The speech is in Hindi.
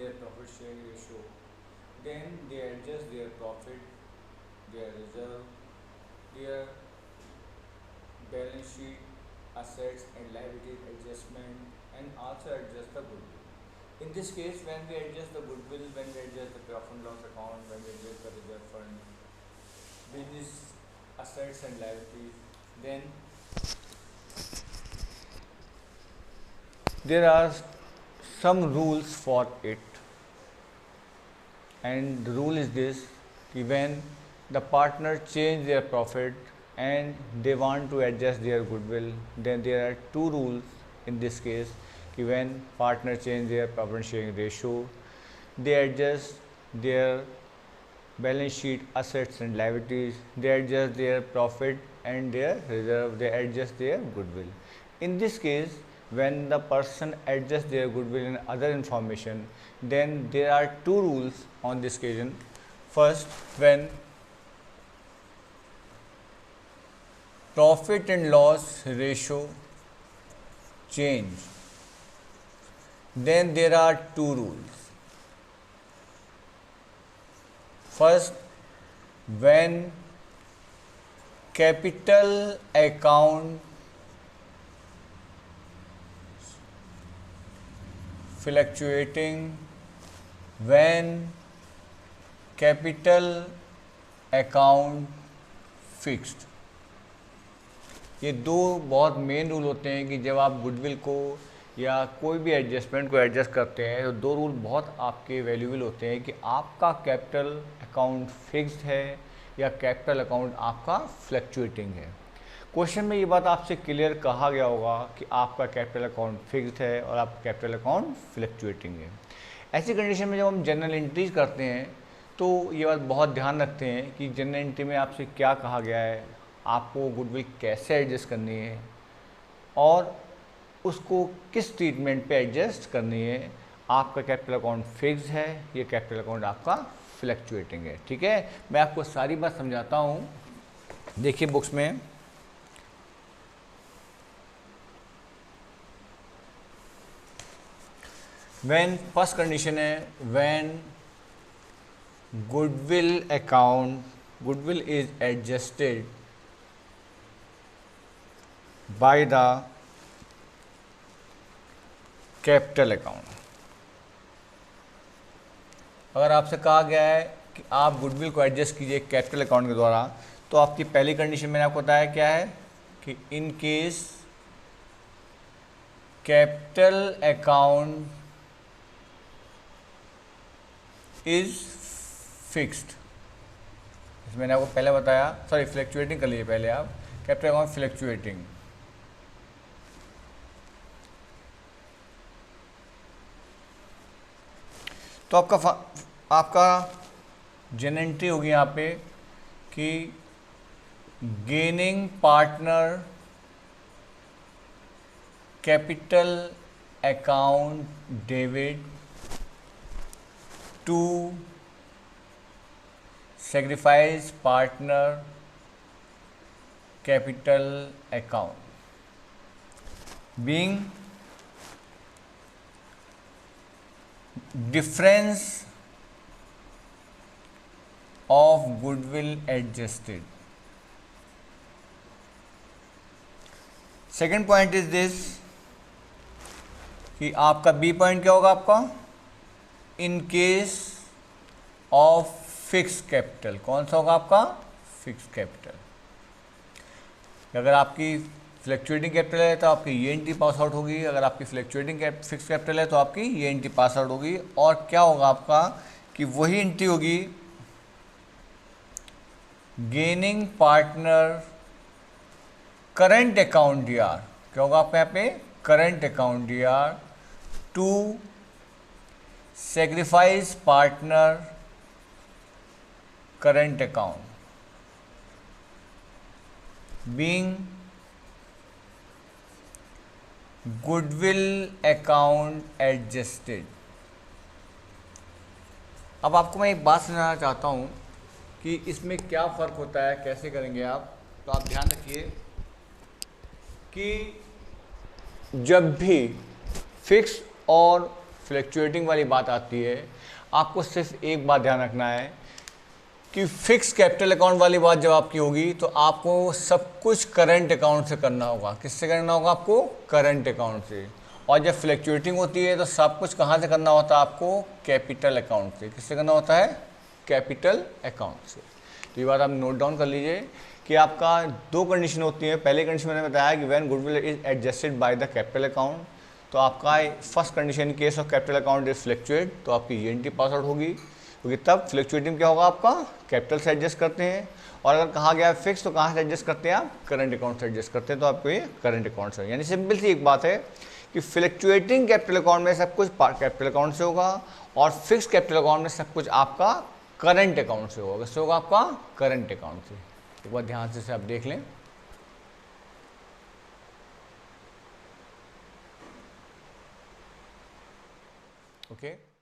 their profit sharing ratio, then they adjust their profit, their reserve, their balance sheet, assets and liabilities adjustment, and also adjust the goodwill. In this case, when we adjust the goodwill, when we adjust the profit and loss account, when we adjust the reserve fund, business assets and liabilities, then there are some rules for it, and the rule is this: when the partner change their profit and they want to adjust their goodwill, then there are two rules in this case. When partner change their profit sharing ratio, they adjust their balance sheet, assets and liabilities, they adjust their profit and their reserve, they adjust their goodwill. In this case, when the person adjusts their goodwill and other information, then there are two rules on this occasion. First, when profit and loss ratio change, then there are two rules. First, when capital account fluctuating, when capital account fixed, ये दो बहुत मेन रूल होते हैं कि जब आप गुडविल को या कोई भी एडजस्टमेंट को एडजस्ट करते हैं तो दो रूल बहुत आपके वैल्यूबल होते हैं कि आपका कैपिटल अकाउंट फिक्स्ड है या कैपिटल अकाउंट आपका फ्लक्चुएटिंग है। क्वेश्चन में ये बात आपसे क्लियर कहा गया होगा कि आपका कैपिटल अकाउंट फिक्स्ड है और आपका कैपिटल अकाउंट फ्लक्चुएटिंग है। ऐसी कंडीशन में जब हम जनरल एंट्रीज करते हैं तो ये बात बहुत ध्यान रखते हैं कि जनरल एंट्री में आपसे क्या कहा गया है, आपको गुडविल कैसे एडजस्ट करनी है और उसको किस ट्रीटमेंट पे एडजस्ट करनी है। आपका कैपिटल अकाउंट फिक्स्ड है, ये कैपिटल अकाउंट आपका फ्लक्चुएटिंग है। ठीक है, मैं आपको सारी बात समझाता हूँ। देखिए बुक्स में व्हेन फर्स्ट कंडीशन है when goodwill is adjusted by the capital account. अगर आपसे कहा गया है कि आप गुडविल को एडजस्ट कीजिए कैपिटल अकाउंट के द्वारा, तो आपकी पहली कंडीशन मैंने आपको बताया क्या है कि in case capital account is fixed, मैंने आपको पहले बताया, सॉरी फ्लक्चुएटिंग कर लीजिए पहले आप, कैपिटल अकाउंट फ्लक्चुएटिंग। तो आपका जनरल एंट्री होगी यहाँ पे कि gaining partner capital account debit to sacrifice partner capital account being difference of goodwill adjusted। Second point is this कि आपका बी पॉइंट क्या होगा आपका, in case of fix capital. कौन सा होगा आपका फिक्स कैपिटल। अगर आपकी फ्लक्चुएटिंग कैपिटल है तो आपकी ये एंट्री पास आउट होगी, अगर आपकी फ्लक्चुएटिंग फिक्स कैपिटल है तो आपकी ये एंट्री पास आउट होगी। और क्या होगा आपका कि वही एंट्री होगी gaining partner current account DR. क्या होगा आपका यहाँ पे current account DR to sacrifice partner current account being goodwill account adjusted। अब आपको मैं एक बात समझाना चाहता हूँ कि इसमें क्या फ़र्क होता है, कैसे करेंगे आप। तो आप ध्यान रखिए कि जब भी फिक्स और फ्लैक्चुएटिंग वाली बात आती है, आपको सिर्फ एक बात ध्यान रखना है कि फिक्स कैपिटल अकाउंट वाली बात जब आपकी होगी तो आपको सब कुछ करंट अकाउंट से करना होगा। किससे करना होगा? आपको करंट अकाउंट से। और जब फ्लैक्चुएटिंग होती है तो सब कुछ कहाँ से करना होता है? आपको कैपिटल अकाउंट से। किससे करना होता है? कैपिटल अकाउंट से। तो ये बात आप नोट डाउन कर लीजिए कि आपका दो कंडीशन होती है। पहले कंडीशन मैंने बताया कि when goodwill is adjusted by the capital account, तो आपका first condition case of capital account is fluctuate, तो आपकी ईएनटी पास आउट होगी, क्योंकि तब फ्लैक्चुएटिंग क्या होगा? आपका कैपिटल से एडजस्ट करते हैं। और अगर कहा गया है फिक्स, तो कहाँ से एडजस्ट करते हैं? आप करंट अकाउंट से एडजस्ट करते हैं, तो आपको ये करंट अकाउंट से। यानी सिंपल सी एक बात है कि फ्लैक्चुएटिंग कैपिटल अकाउंट में सब कुछ कैपिटल अकाउंट से होगा और फिक्स कैपिटल अकाउंट में सब कुछ आपका करंट अकाउंट से होगा। किससे होगा? आपका करंट अकाउंट से। एक बार ध्यान से आप देख लें। ओके